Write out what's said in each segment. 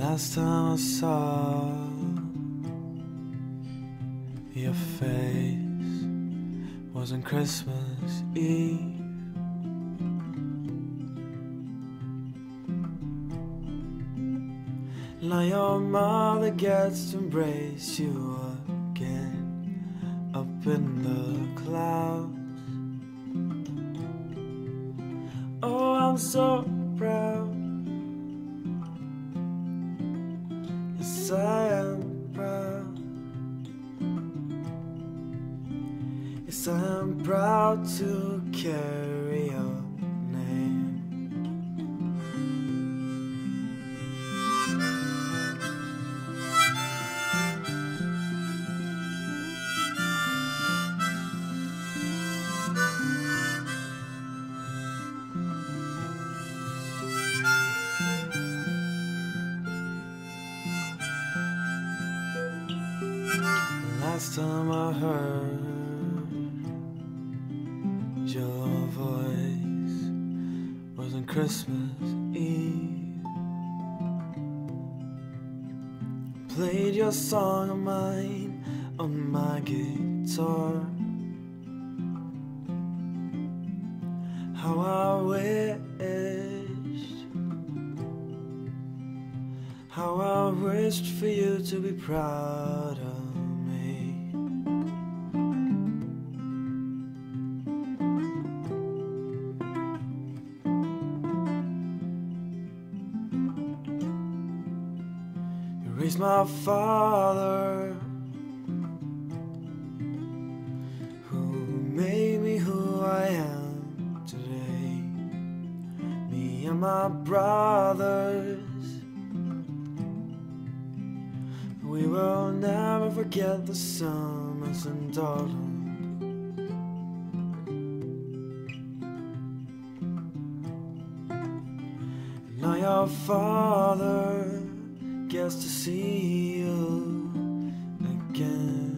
Last time I saw your face was on Christmas Eve. Now your mother gets to embrace you again up in the clouds. Oh, I'm so proud. Yes, I am proud. Yes, I am proud to carry your name. Last time I heard your voice was on Christmas Eve. Played your song of mine on my guitar. How I wished for you to be proud of me. You raised my father, who made me who I am today. Me and my brothers, we will never forget the summers in Darling. Now your father gets to see you again.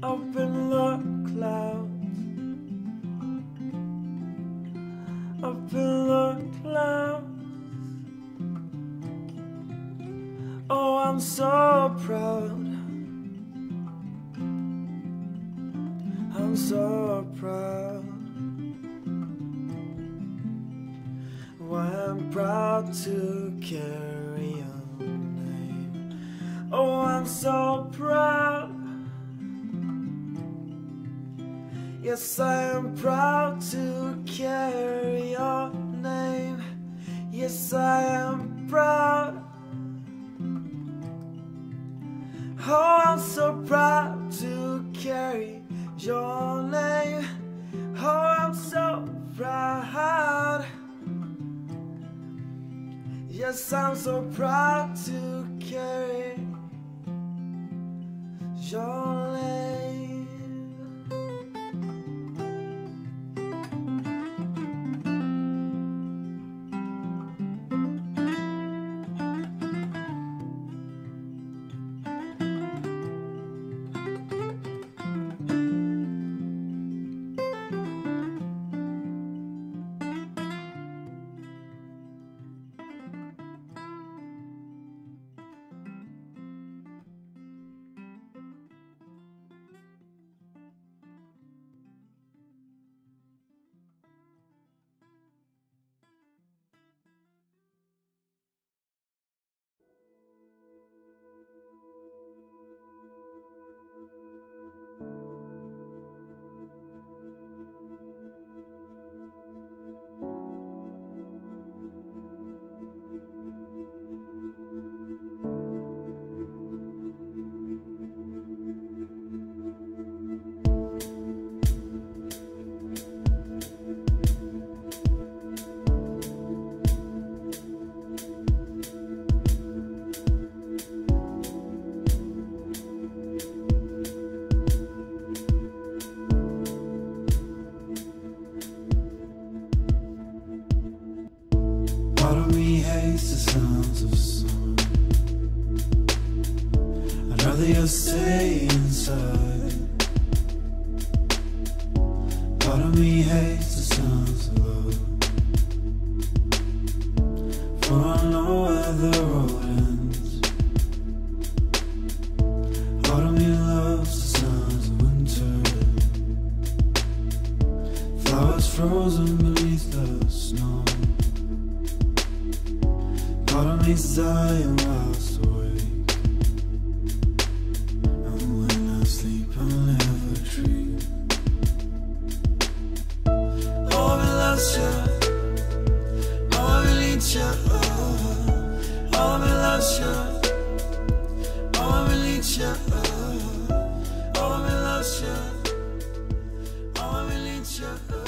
Up in the clouds, up in the clouds. Oh, I'm so proud. I'm so proud. Why I'm proud to carry your name. Oh, I'm so proud. Yes, I am proud to carry your name. Yes, I am proud. Oh, I'm so proud to carry your name. Oh, I'm so proud. Yes, I'm so proud to carry your name. Stay inside. Part of me hates the sounds of love. frozen beneath the snow. Part of me says I am lost awake, and when I sleep I'll never dream. Oh, I lost you, oh, I need you, oh, I lost you, oh, I need you, oh, I lost you, oh, I need you.